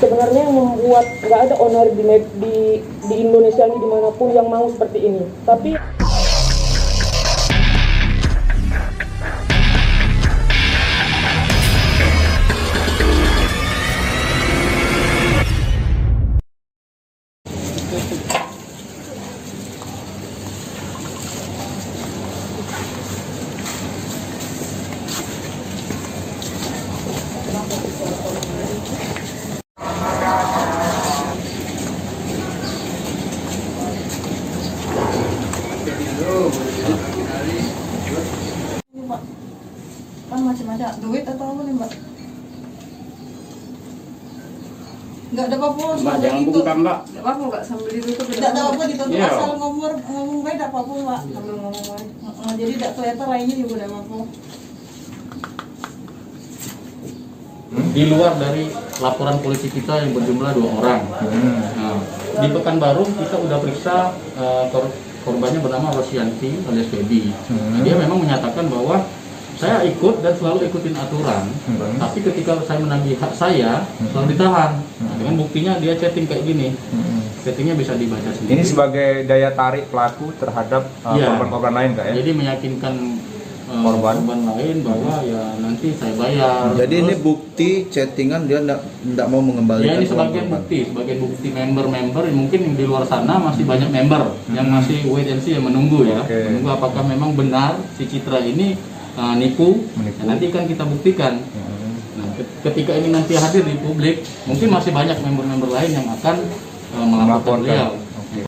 Sebenarnya yang membuat nggak ada owner di Indonesia ini dimanapun yang mau seperti ini. Tapi Mbak, kan macam-macam duit atau apa nih Mbak? Nggak ada apa-apa Mbak, jangan bungkam Mbak. Nggak apa-apa Mbak, sambil ditutup. Nggak ada apa-apa ditutup, Iya. asal ngomong baik nggak apa-apa Mbak. Sambil ngomong baik. Jadi nggak kelihatan lainnya juga nggak apa-apa. Di luar dari laporan polisi kita yang berjumlah 2 orang. Nah, di Pekanbaru kita udah periksa korbannya bernama Rosyanti alias Feby. Dia memang menyatakan bahwa saya ikut dan selalu ikutin aturan, tapi ketika saya menagih hak saya selalu ditahan. Nah, dengan buktinya dia chatting kayak gini. Chattingnya bisa dibaca sendiri. Ini sebagai daya tarik pelaku terhadap Iya. korban-korban lain Kak ya? Jadi meyakinkan Korban lain bahwa ya nanti saya bayar. Jadi Terus, ini bukti chattingan dia enggak mau mengembalikan ya ini uang sebagian korban. sebagian bukti member mungkin yang di luar sana masih banyak member yang masih wait and see, yang menunggu ya. Oke. Menunggu apakah memang benar si Citra ini nipu. Menipu. Ya, nanti kan kita buktikan. Nah, ketika ini nanti hadir di publik, mungkin masih banyak member-member lain yang akan melaporkan beliau. Oke.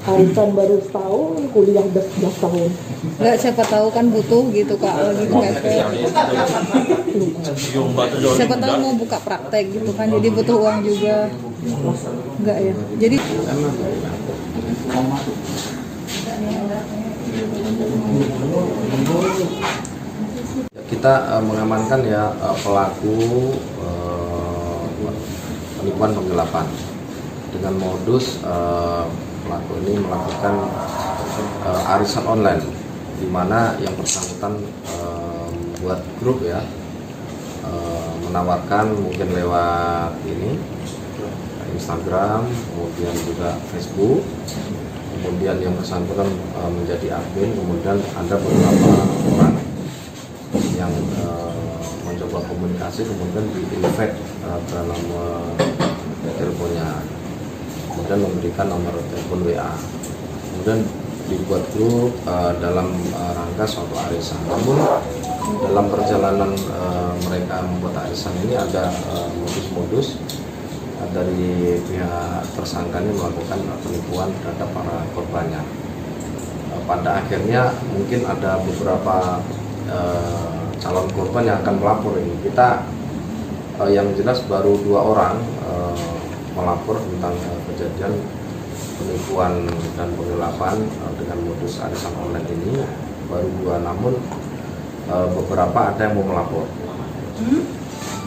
Arisan baru setahun, kuliah udah 11 tahun. Nggak, siapa tahu kan butuh gitu Kak, lagi kepepet. Siapa tahu mau buka praktek gitu kan, jadi butuh uang juga. Enggak ya. Jadi kita mengamankan ya pelaku penipuan penggelapan dengan modus pelaku ini melakukan arisan online, di mana yang bersangkutan buat grup ya, menawarkan mungkin lewat ini Instagram, kemudian juga Facebook. Kemudian yang bersangkutan menjadi admin, kemudian ada beberapa orang yang mencoba komunikasi, kemudian di-invite dalam teleponnya, kemudian memberikan nomor telepon WA, kemudian dibuat grup dalam rangka suatu arisan. Namun dalam perjalanan mereka membuat arisan ini ada modus-modus dari pihak tersangka ini melakukan penipuan terhadap para korbannya. Pada akhirnya mungkin ada beberapa calon korban yang akan melapor ini. Kita yang jelas baru 2 orang melapor tentang kejadian penipuan dan penggelapan dengan modus arisan online ini, baru 2. Namun beberapa ada yang mau melapor.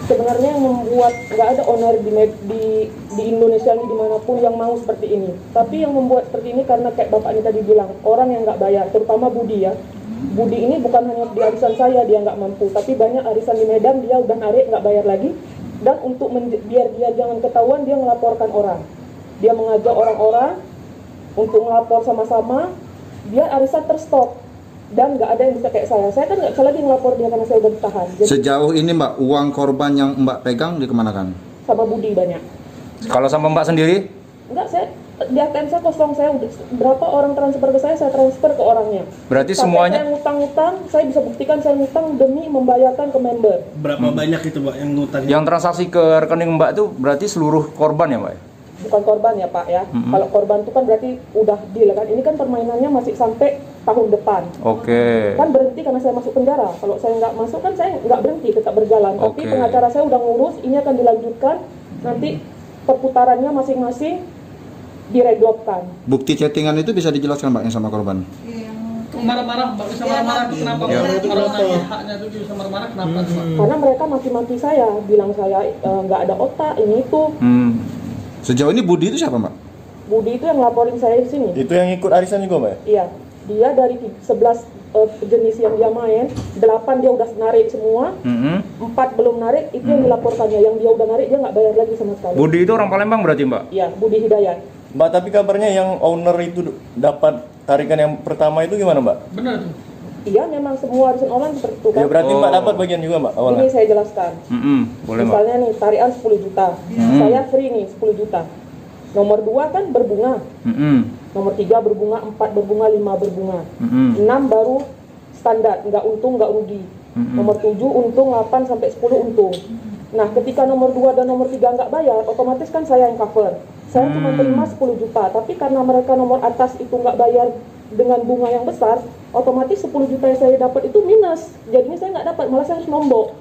Sebenarnya yang membuat nggak ada owner di Indonesia ini dimanapun yang mau seperti ini. Tapi yang membuat seperti ini karena kayak Bapak ini tadi bilang, orang yang nggak bayar, terutama Budi ya. Budi ini bukan hanya di arisan saya dia nggak mampu, tapi banyak arisan di Medan dia udah narik nggak bayar lagi. Dan untuk biar dia jangan ketahuan, dia melaporkan orang. Dia mengajak orang-orang untuk melapor sama-sama, dia arisan terstop. Dan nggak ada yang bisa kayak saya kan nggak bisa lagi ngelapor dia karena saya udah ditahan. Jadi Sejauh ini Mbak, uang korban yang Mbak pegang dikemanakan? sama Budi banyak. Kalau sama Mbak sendiri? Enggak, saya di ATM saya kosong, saya berapa orang transfer ke saya transfer ke orangnya. Berarti Sampai semuanya saya ngutang-ngutang, saya bisa buktikan saya ngutang demi membayarkan ke member. Berapa banyak itu Mbak yang ngutang? yang transaksi ke rekening Mbak itu berarti seluruh korban ya Mbak? Bukan korban ya Pak ya. Kalau korban itu kan berarti udah deal kan. Ini kan permainannya masih sampai tahun depan. Oke. Kan berhenti karena saya masuk penjara. Kalau saya nggak masuk kan saya nggak berhenti, tetap berjalan. Tapi Oke. pengacara saya udah ngurus, ini akan dilanjutkan. Nanti perputarannya masing-masing direglopkan. Bukti chattingan itu bisa dijelaskan Mbak yang sama korban? Marah-marah, Mbak bisa marah-marah tuh kenapa? Kalau nanya haknya tuh bisa marah-marah kenapa? Mbak? Karena mereka maki-maki saya, bilang saya nggak ada otak, ini itu. Sejauh ini Budi itu siapa Mbak? Budi itu yang laporin saya di sini. Itu yang ikut arisan juga Mbak? Iya, dia dari 11 jenis yang dia main, 8 dia udah narik semua, 4 belum narik, itu yang dilaporkannya. Yang dia udah narik dia nggak bayar lagi sama sekali. Budi itu orang Palembang berarti Mbak? Iya, Budi Hidayat. Mbak, tapi kabarnya yang owner itu dapat tarikan yang pertama itu gimana Mbak? Benar tuh. Iya, memang semua arisan online seperti itu kan. Ya berarti Mbak Oh. dapat bagian juga Mbak awalnya? Ini saya jelaskan. Boleh Mbak. Misalnya nih, tarian 10 juta. Saya free nih 10 juta. Nomor 2 kan berbunga. Nomor 3 berbunga, 4 berbunga, 5 berbunga. 6 baru standar, nggak untung, nggak rugi. Nomor 7 untung, 8 sampai 10 untung. Nah, ketika nomor 2 dan nomor 3 nggak bayar, otomatis kan saya yang cover. Saya cuma terima 10 juta, tapi karena mereka nomor atas itu nggak bayar dengan bunga yang besar, otomatis 10 juta yang saya dapat itu minus. Jadinya saya nggak dapat, malah saya harus nombok.